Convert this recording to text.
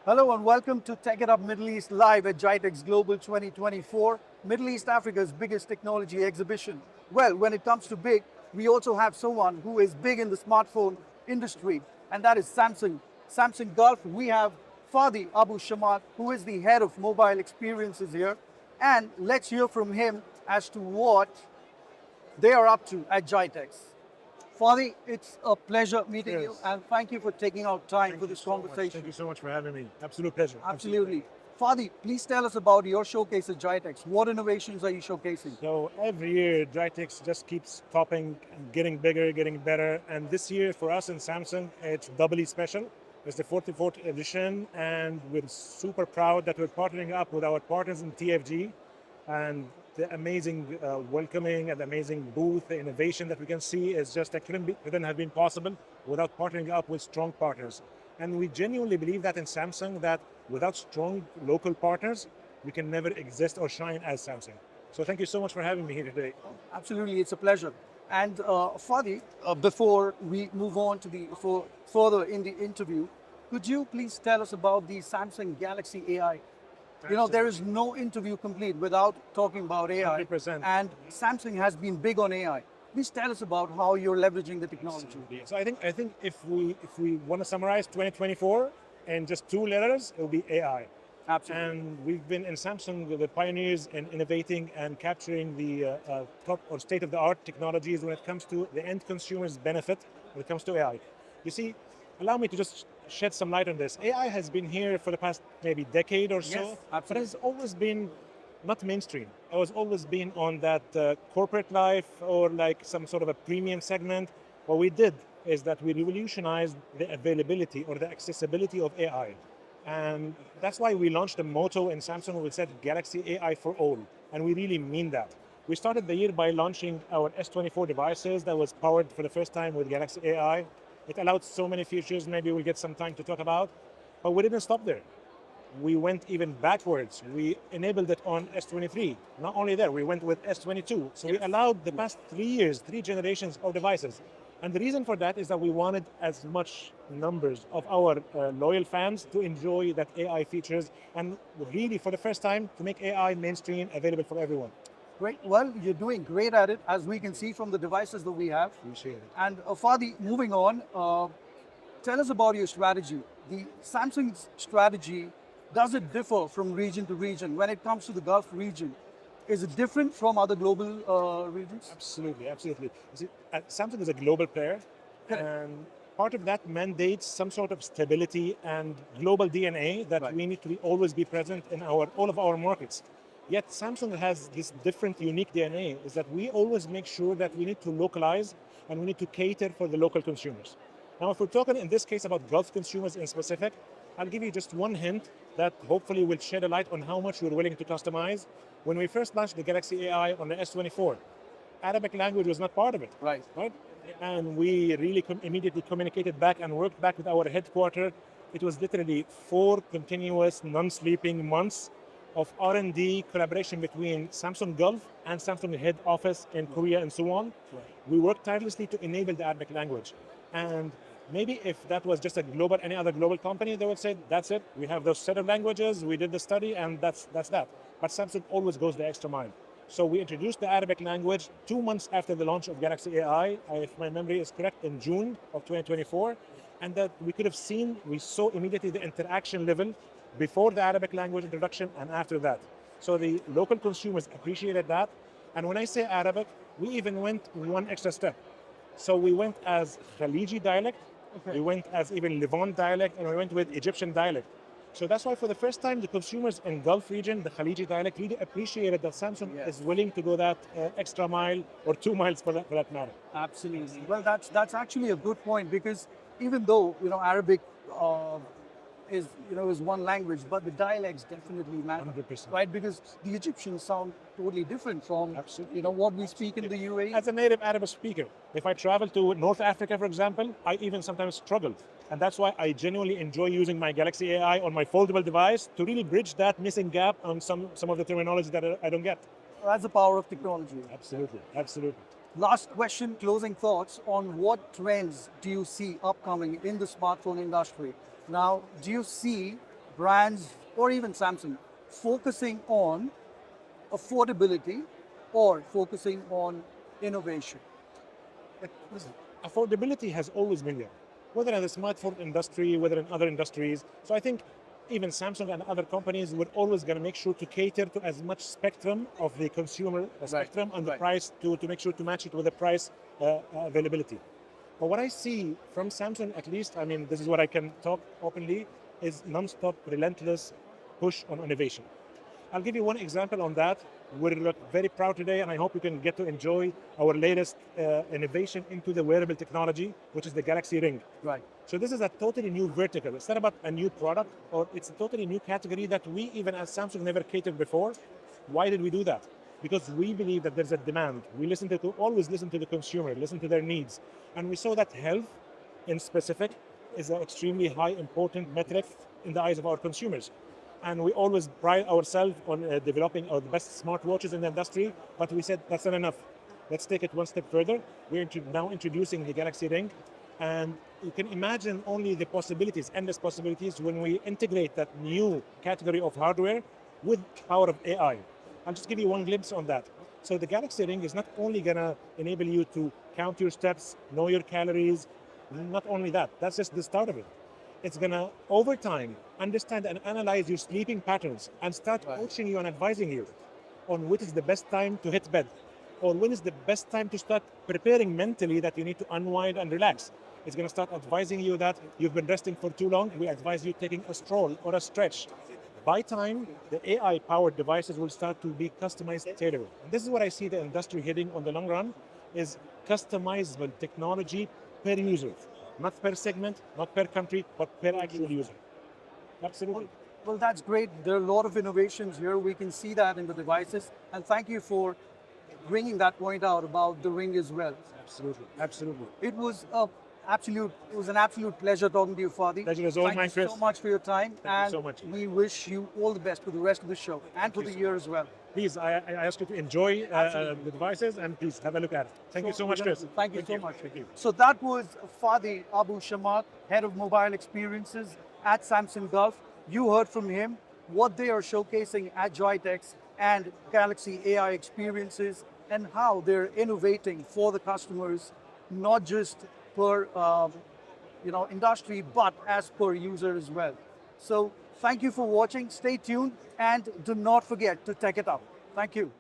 Hello and welcome to Techitup Middle East live at GITEX Global 2024, Middle East Africa's biggest technology exhibition. Well, when it comes to big, we also have someone who is big in the smartphone industry, and that is Samsung. Samsung Gulf, we have Fadi Abu Shamat, who is the head of mobile experiences here. And let's hear from him as to what they are up to at GITEX. Fadi, it's a pleasure meeting you, Yes. and thank you for taking out time Thank for you this so much. Thank conversation. you so much for having me. Absolute pleasure. Absolutely. Fadi, please tell us about your showcase at GITEX. What innovations are you showcasing? So every year, GITEX just keeps topping, and getting bigger, getting better. And this year, for us in Samsung, it's doubly special. It's the 44th edition, and we're super proud that we're partnering up with our partners in TFG, and the amazing welcoming and amazing booth, the innovation that we can see is just that couldn't have been possible without partnering up with strong partners. And we genuinely believe that in Samsung, that without strong local partners, we can never exist or shine as Samsung. So thank you so much for having me here today. Absolutely, it's a pleasure. And Fadi, before we move on to further in the interview, could you please tell us about the Samsung Galaxy AI? You know, there is Absolutely. no interview complete without talking about AI, 100%. and Samsung has been big on AI. Please tell us about how you're leveraging the technology. Absolutely. So I think if we want to summarize 2024 in just two letters, it will be AI. Absolutely. And we've been in Samsung the pioneers in innovating and capturing the top or state of the art technologies when it comes to the end consumer's benefit when it comes to AI. You see, allow me to just shed some light on this. AI has been here for the past maybe decade or so, Yes, but absolutely. has always been not mainstream. It was always been on that corporate life or like some sort of a premium segment. What we did is that we revolutionized the availability or the accessibility of AI. And that's why we launched a motto in Samsung. We said Galaxy AI for all. And we really mean that. We started the year by launching our S24 devices that was powered for the first time with Galaxy AI. It allowed so many features, maybe we'll get some time to talk about. But we didn't stop there. We went even backwards. We enabled it on S23. Not only there, we went with S22. So we allowed the past 3 years, three generations of devices. And the reason for that is that we wanted as much numbers of our loyal fans to enjoy that AI features and really for the first time to make AI mainstream available for everyone. Great. Well, you're doing great at it, as we can see from the devices that we have. Appreciate it. And Fadi, moving on, tell us about your strategy. The Samsung's strategy, does it differ from region to region? When it comes to the Gulf region, is it different from other global regions? Absolutely, absolutely. You see, Samsung is a global player, Correct. and part of that mandates some sort of stability and global DNA that Right. we need to always be present in all of our markets. Yet Samsung has this different, unique DNA, is that we always make sure that we need to localize and we need to cater for the local consumers. Now, if we're talking in this case about Gulf consumers in specific, I'll give you just one hint that hopefully will shed a light on how much we're willing to customize. When we first launched the Galaxy AI on the S24, Arabic language was not part of it, Right. right? And we really immediately communicated back and worked back with our headquarters. It was literally 4 continuous non-sleeping months of R&D collaboration between Samsung Gulf and Samsung head office in Korea and so on. Right. We worked tirelessly to enable the Arabic language. And maybe if that was just any other global company, they would say, that's it. We have those set of languages, we did the study, and that's that. But Samsung always goes the extra mile. So we introduced the Arabic language 2 months after the launch of Galaxy AI, if my memory is correct, in June of 2024. And that we saw immediately the interaction level before the Arabic language introduction and after that. So the local consumers appreciated that. And when I say Arabic, we even went one extra step. So we went as Khaleeji dialect, Okay. we went as even Levant dialect, and we went with Egyptian dialect. So that's why for the first time, the consumers in Gulf region, the Khaleeji dialect, really appreciated that Samsung Yes. is willing to go that extra mile or 2 miles for that matter. Absolutely. Well, that's actually a good point, because even though Arabic uh, is one language, but the dialects definitely matter, 100%. right? Because the Egyptians sound totally different from Absolutely. what we speak in the UAE. As a native Arabic speaker, if I travel to North Africa, for example, I even sometimes struggle. And that's why I genuinely enjoy using my Galaxy AI on my foldable device to really bridge that missing gap on some of the terminology that I don't get. That's the power of technology. Absolutely, absolutely. Last question, closing thoughts on what trends do you see upcoming in the smartphone industry? Now, do you see brands or even Samsung focusing on affordability or focusing on innovation? But listen, affordability has always been there, whether in the smartphone industry, whether in other industries. So I think even Samsung and other companies were always going to make sure to cater to as much spectrum of the consumer spectrum and the right. price to make sure to match it with the price availability. But what I see from Samsung, at least, I mean, this is what I can talk openly, is non-stop, relentless push on innovation. I'll give you one example on that. We're very proud today, and I hope you can get to enjoy our latest innovation into the wearable technology, which is the Galaxy Ring. Right. So this is a totally new vertical. It's not about a new product, or it's a totally new category that we, even as Samsung, never catered before. Why did we do that? Because we believe that there's a demand. We always listen to the consumer, listen to their needs, and we saw that health, in specific, is an extremely high important metric in the eyes of our consumers. And we always pride ourselves on developing the best smartwatches in the industry, but we said that's not enough. Let's take it one step further. We're now introducing the Galaxy Ring, and you can imagine only the possibilities, endless possibilities, when we integrate that new category of hardware with power of AI. I'll just give you one glimpse on that. So the Galaxy Ring is not only gonna enable you to count your steps, know your calories, not only that, that's just the start of it. It's gonna, over time, understand and analyze your sleeping patterns and start coaching you and advising you on which is the best time to hit bed, or when is the best time to start preparing mentally that you need to unwind and relax. It's going to start advising you that you've been resting for too long. We advise you taking a stroll or a stretch. By time, the AI-powered devices will start to be customized, tailored. And this is what I see the industry heading on the long run: is customizable technology per user, not per segment, not per country, but per actual user. Absolutely. Well, that's great. There are a lot of innovations here. We can see that in the devices. And thank you for bringing that point out about the Ring as well. Absolutely. Absolutely. It was an absolute pleasure talking to you, Fadi. Pleasure is all mine, Thank you Chris. so much for your time. Thank you so much. We wish you all the best for the rest of the show and for the year as well. Please, I ask you to enjoy the devices, and please have a look at it. Thank you so much, Chris. Thank you so much. Thank you. So that was Fadi Abu Shamat, Head of Mobile Experiences at Samsung Gulf. You heard from him what they are showcasing at GITEX and Galaxy AI Experiences, and how they're innovating for the customers, not just per industry, but as per user as well. So thank you for watching. Stay tuned and do not forget to tech it up. Thank you.